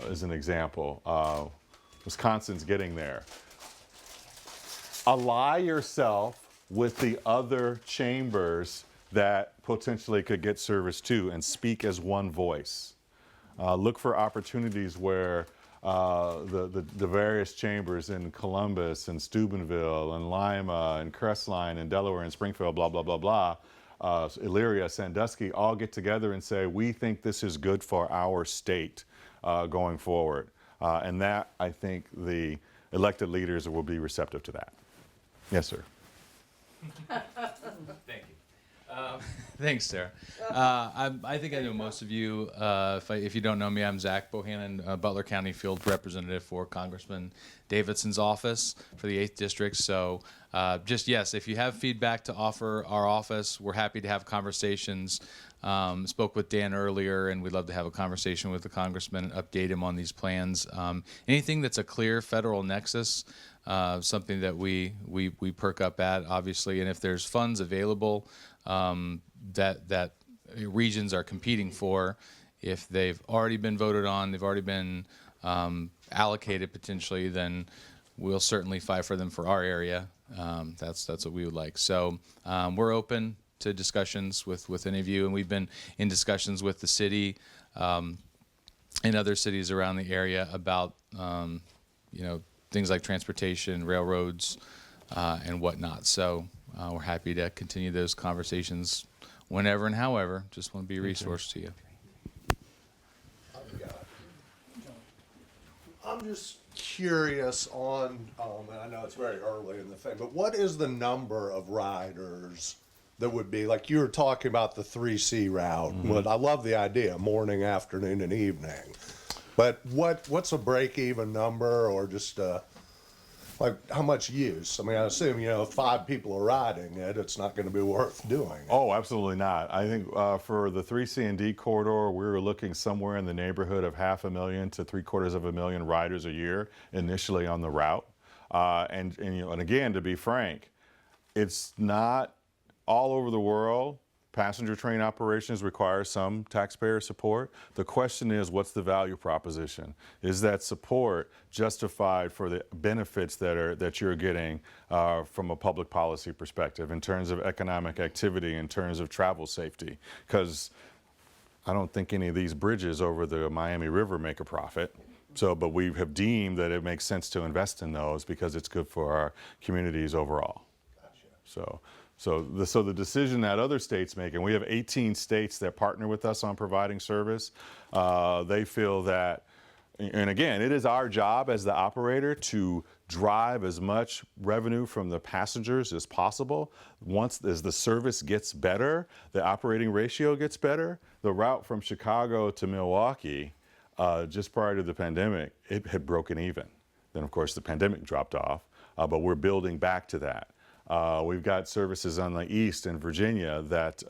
Speaker 3: is an example. Wisconsin's getting there. Ally yourself with the other chambers that potentially could get service too, and speak as one voice. Look for opportunities where the various chambers in Columbus and Steubenville and Lima and Crestline and Delaware and Springfield, blah, blah, blah, blah, Elyria, Sandusky, all get together and say, we think this is good for our state going forward. And that, I think, the elected leaders will be receptive to that. Yes, sir.
Speaker 10: Thank you. Thanks, Sarah. I think I know most of you. If you don't know me, I'm Zach Bohannon, Butler County Field Representative for Congressman Davidson's office for the 8th District. So yes, if you have feedback to offer our office, we're happy to have conversations. Spoke with Dan earlier, and we'd love to have a conversation with the congressman and update him on these plans. Anything that's a clear federal nexus, something that we perk up at, obviously, and if there's funds available that regions are competing for, if they've already been voted on, they've already been allocated potentially, then we'll certainly fight for them for our area. That's what we would like. So we're open to discussions with any of you, and we've been in discussions with the city and other cities around the area about things like transportation, railroads, and whatnot. So we're happy to continue those conversations whenever and however. Just want to be a resource to you.
Speaker 11: I'm just curious on, and I know it's very early in the thing, but what is the number of riders that would be, like you were talking about the 3C route? But I love the idea, morning, afternoon, and evening. But what's a break-even number, or just like how much use? I mean, I assume, if 5 people are riding it, it's not going to be worth doing.
Speaker 3: Oh, absolutely not. I think for the 3C and D corridor, we were looking somewhere in the neighborhood of 500,000 to 750,000 riders a year initially on the route. And again, to be frank, it's not all over the world. Passenger train operations require some taxpayer support. The question is, what's the value proposition? Is that support justified for the benefits that you're getting from a public policy perspective in terms of economic activity, in terms of travel safety? Because I don't think any of these bridges over the Miami River make a profit. But we have deemed that it makes sense to invest in those because it's good for our communities overall. Gotcha. So the decision that other states make, and we have 18 states that partner with us on providing service, they feel that, and again, it is our job as the operator to drive as much revenue from the passengers as possible. As the service gets better, the operating ratio gets better. The route from Chicago to Milwaukee, just prior to the pandemic, it had broken even. Then, of course, the pandemic dropped off, but we're building back to that. We've got services on the east in Virginia that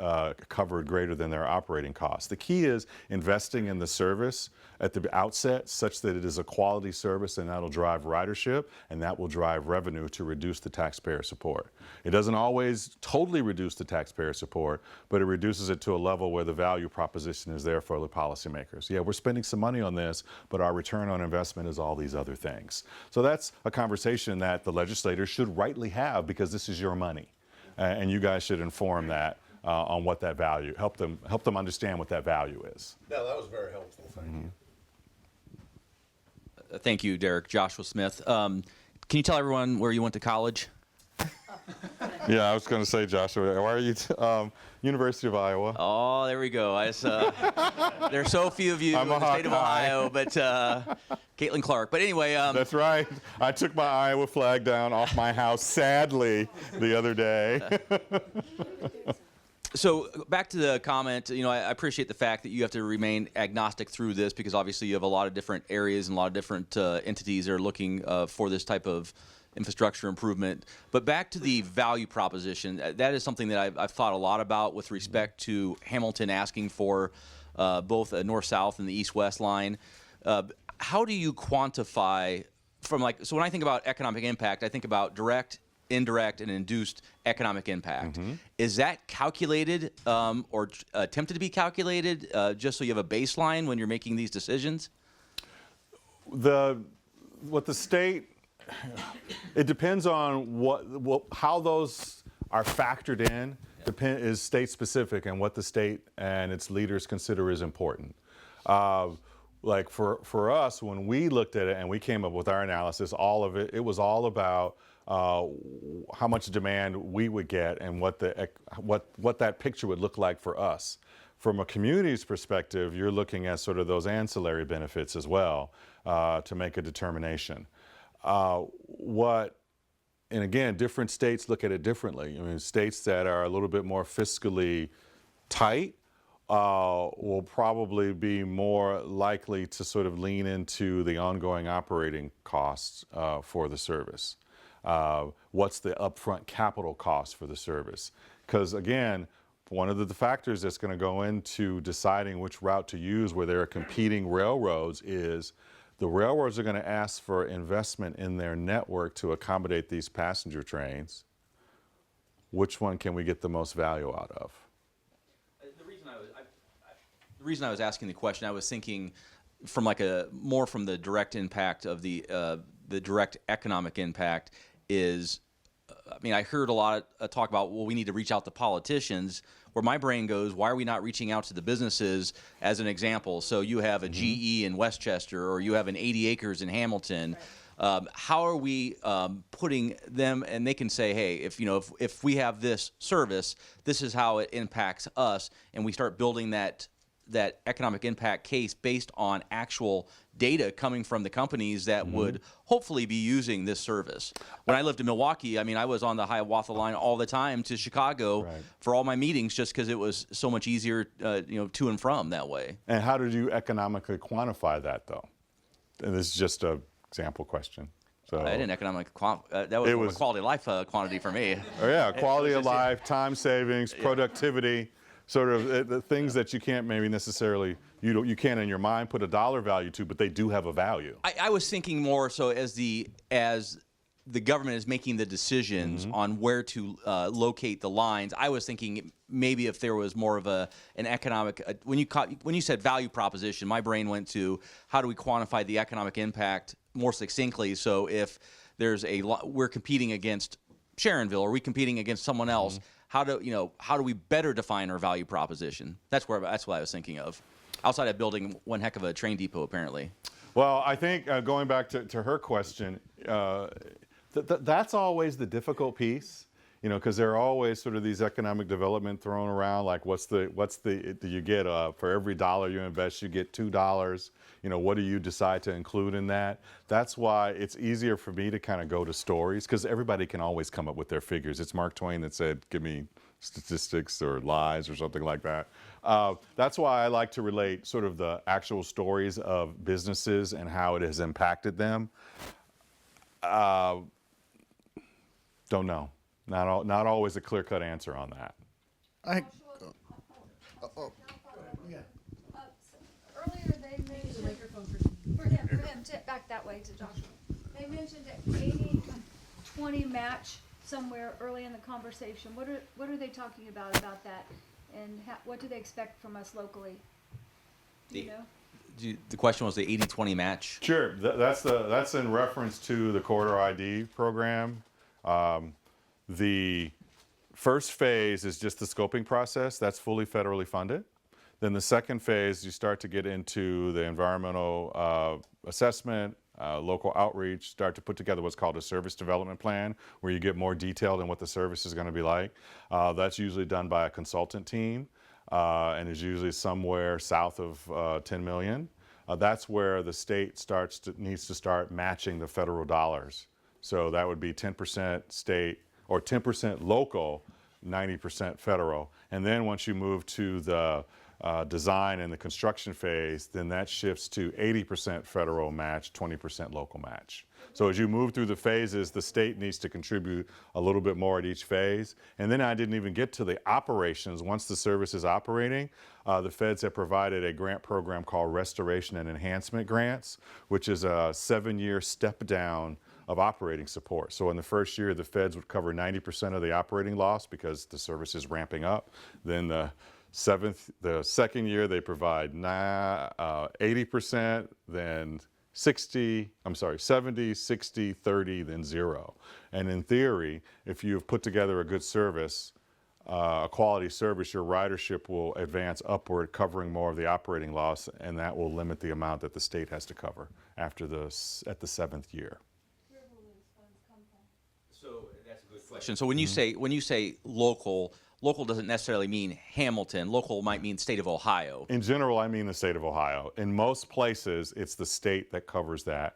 Speaker 3: covered greater than their operating costs. The key is investing in the service at the outset such that it is a quality service, and that'll drive ridership, and that will drive revenue to reduce the taxpayer support. It doesn't always totally reduce the taxpayer support, but it reduces it to a level where the value proposition is there for the policymakers. Yeah, we're spending some money on this, but our return on investment is all these other things. So that's a conversation that the legislators should rightly have, because this is your money, and you guys should inform that on what that value, help them understand what that value is.
Speaker 11: No, that was very helpful. Thank you.
Speaker 12: Thank you, Derek. Joshua Smith. Can you tell everyone where you went to college?
Speaker 3: Yeah, I was going to say, Joshua, why are you University of Iowa?
Speaker 12: Oh, there we go. There's so few of you in the state of Ohio, but Caitlin Clark. But anyway.
Speaker 3: That's right. I took my Iowa flag down off my house, sadly, the other day.
Speaker 12: So back to the comment, I appreciate the fact that you have to remain agnostic through this, because obviously you have a lot of different areas and a lot of different entities that are looking for this type of infrastructure improvement. But back to the value proposition, that is something that I've thought a lot about with respect to Hamilton asking for both a north-south and the east-west line. How do you quantify so when I think about economic impact, I think about direct, indirect, and induced economic impact. Is that calculated or attempted to be calculated just so you have a baseline when you're making these decisions?
Speaker 3: The what the state, it depends on how those are factored in. Is state specific and what the state and its leaders consider is important. Like for us, when we looked at it and we came up with our analysis, all of it, it was all about how much demand we would get and what that picture would look like for us. From a community's perspective, you're looking at sort of those ancillary benefits as well to make a determination. And again, different states look at it differently. I mean, states that are a little bit more fiscally tight will probably be more likely to sort of lean into the ongoing operating costs for the service. What's the upfront capital cost for the service? Because again, one of the factors that's going to go into deciding which route to use where there are competing railroads is the railroads are going to ask for investment in their network to accommodate these passenger trains. Which one can we get the most value out of?
Speaker 12: The reason I was asking the question, I was thinking from more from the direct impact of the direct economic impact is, I mean, I heard a lot of talk about, well, we need to reach out to politicians. Where my brain goes, why are we not reaching out to the businesses as an example? So you have a GE in Westchester, or you have an 80 acres in Hamilton. Right. How are we putting them, and they can say, hey, if we have this service, this is how it impacts us, and we start building that economic impact case based on actual data coming from the companies that would hopefully be using this service. When I lived in Milwaukee, I mean, I was on the Hiawatha line all the time to Chicago for all my meetings just because it was so much easier, to and from that way.
Speaker 3: And how did you economically quantify that, though? And this is just an example question. So
Speaker 12: I didn't that was a quality of life quantity for me.
Speaker 3: Oh yeah, quality of life, time savings, productivity. Sort of the things that you can't maybe necessarily, you can't in your mind put a dollar value to, but they do have a value.
Speaker 12: I was thinking more so as the government is making the decisions on where to locate the lines. I was thinking maybe if there was more of an economic, when you said value proposition, my brain went to how do we quantify the economic impact more succinctly. So if we're competing against Sharonville, or we competing against someone else. How do we better define our value proposition? That's what I was thinking of. Outside of building one heck of a train depot, apparently.
Speaker 3: Well, I think going back to her question, that's always the difficult piece, because there are always sort of these economic development thrown around, like you get for every dollar you invest, you get $2. What do you decide to include in that? That's why it's easier for me to kind of go to stories, because everybody can always come up with their figures. It's Mark Twain that said, give me statistics or lies or something like that. That's why I like to relate sort of the actual stories of businesses and how it has impacted them. Don't know. Not always a clear-cut answer on that.
Speaker 8: Earlier they mentioned, for him, back that way to Joshua. They mentioned an 80-20 match somewhere early in the conversation. What are they talking about that, and what do they expect from us locally? Do you know?
Speaker 12: The question was the 80-20 match.
Speaker 3: Sure, that's in reference to the Corridor ID program. The first phase is just the scoping process. That's fully federally funded. Then the second phase, you start to get into the environmental assessment, local outreach, start to put together what's called a service development plan, where you get more detailed in what the service is going to be like. That's usually done by a consultant team and is usually somewhere south of 10 million. That's where the state needs to start matching the federal dollars. So that would be 10% state or 10% local, 90% federal. And then once you move to the design and the construction phase, then that shifts to 80% federal match, 20% local match. So as you move through the phases, the state needs to contribute a little bit more at each phase. And then I didn't even get to the operations. Once the service is operating, the feds have provided a grant program called Restoration and Enhancement Grants, which is a 7-year step down of operating support. So in the first year, the feds would cover 90% of the operating loss because the service is ramping up. Then the second year, they provide 80%, then 70, 60, 30, then 0. And in theory, if you've put together a good service, a quality service, your ridership will advance upward, covering more of the operating loss, and that will limit the amount that the state has to cover at the 7th year.
Speaker 12: So that's a good question. So when you say local doesn't necessarily mean Hamilton. Local might mean state of Ohio.
Speaker 3: In general, I mean the state of Ohio. In most places, it's the state that covers that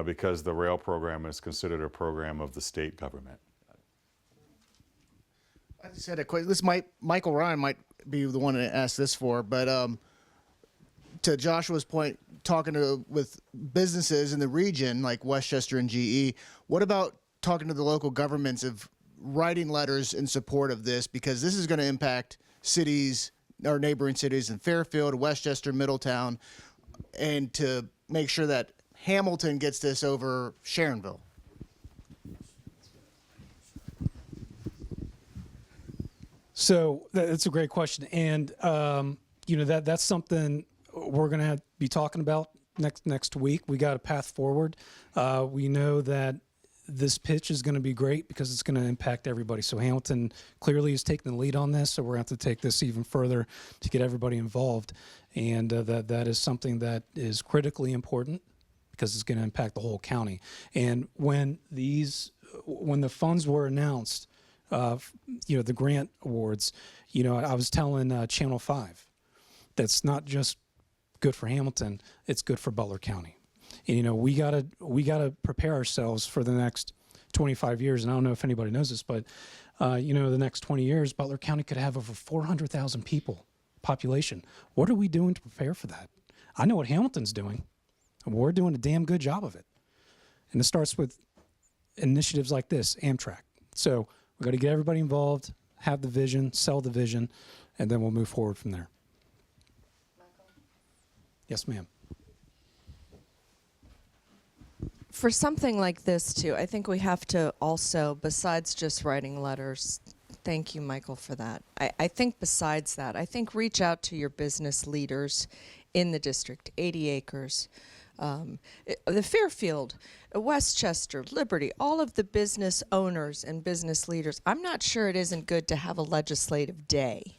Speaker 3: because the rail program is considered a program of the state government.
Speaker 5: I just had a question. Michael Ryan might be the one to ask this for, but to Joshua's point, talking with businesses in the region like Westchester and GE, what about talking to the local governments of writing letters in support of this, because this is going to impact cities, our neighboring cities in Fairfield, Westchester, Middletown, and to make sure that Hamilton gets this over Sharonville?
Speaker 2: So that's a great question, and that's something we're going to be talking about next week. We got a path forward. We know that this pitch is going to be great because it's going to impact everybody. So Hamilton clearly is taking the lead on this, so we're going to have to take this even further to get everybody involved, and that is something that is critically important because it's going to impact the whole county. And when the funds were announced, the grant awards, I was telling Channel 5, that's not just good for Hamilton, it's good for Butler County. And, we gotta prepare ourselves for the next 25 years. And I don't know if anybody knows this, but the next 20 years, Butler County could have over 400,000 people population. What are we doing to prepare for that? I know what Hamilton's doing, and we're doing a damn good job of it. And it starts with initiatives like this, Amtrak. So we got to get everybody involved, have the vision, sell the vision, and then we'll move forward from there.
Speaker 9: Michael?
Speaker 2: Yes, ma'am.
Speaker 9: For something like this, too, I think we have to also, besides just writing letters, thank you, Michael, for that. I think besides that, I think reach out to your business leaders in the district, 80 acres, the Fairfield, Westchester, Liberty, all of the business owners and business leaders. I'm not sure it isn't good to have a legislative day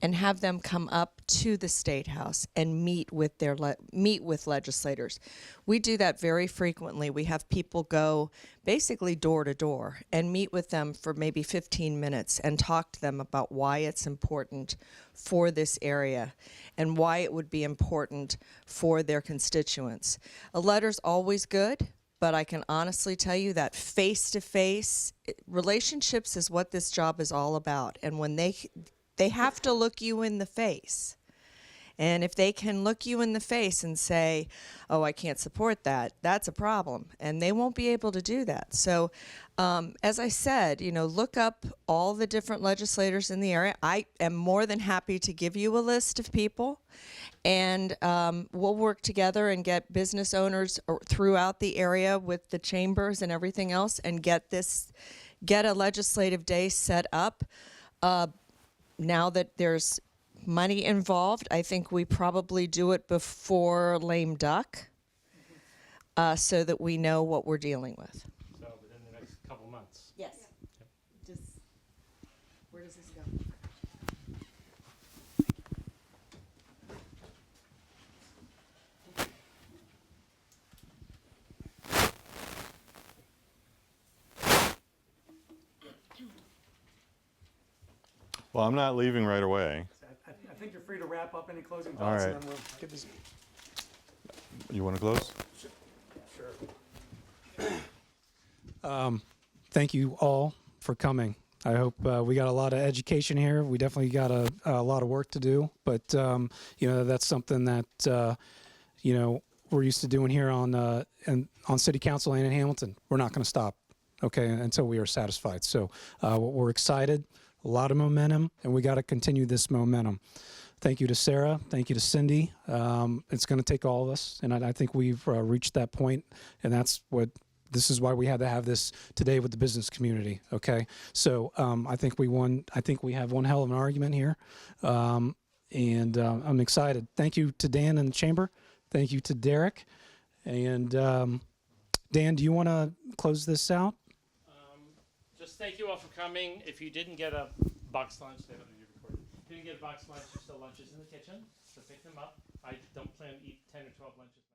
Speaker 9: and have them come up to the State House and meet with legislators. We do that very frequently. We have people go basically door to door and meet with them for maybe 15 minutes and talk to them about why it's important for this area and why it would be important for their constituents. A letter's always good, but I can honestly tell you that face-to-face relationships is what this job is all about. And when they have to look you in the face. And if they can look you in the face and say, oh, I can't support that, that's a problem. And they won't be able to do that. So as I said, look up all the different legislators in the area. I am more than happy to give you a list of people. And we'll work together and get business owners throughout the area with the chambers and everything else and get a legislative day set up. Now that there's money involved, I think we probably do it before lame duck so that we know what we're dealing with.
Speaker 1: So within the next couple months.
Speaker 9: Yes. Yep. Where does this go?
Speaker 3: Well, I'm not leaving right away.
Speaker 2: I think you're free to wrap up any closing
Speaker 3: All
Speaker 2: thoughts,
Speaker 3: right.
Speaker 2: and then we'll get this.
Speaker 3: You want to close?
Speaker 2: Thank you all for coming. I hope we got a lot of education here. We definitely got a lot of work to do, but that's something that we're used to doing here on City Council and in Hamilton. We're not going to stop, okay, until we are satisfied. So we're excited. A lot of momentum, and we got to continue this momentum. Thank you to Sarah. Thank you to Cindy. It's going to take all of us, and I think we've reached that point, and this is why we had to have this today with the business community. Okay, so I think we won. I think we have one hell of an argument here, and I'm excited. Thank you to Dan and the chamber. Thank you to Derek, And Dan, do you want to close this out?
Speaker 1: Just thank you all for coming. If you didn't get a box lunch, they don't need to record. If you didn't get a box lunch, there's still lunches in the kitchen, so pick them up. I don't plan to eat 10 or 12 lunches.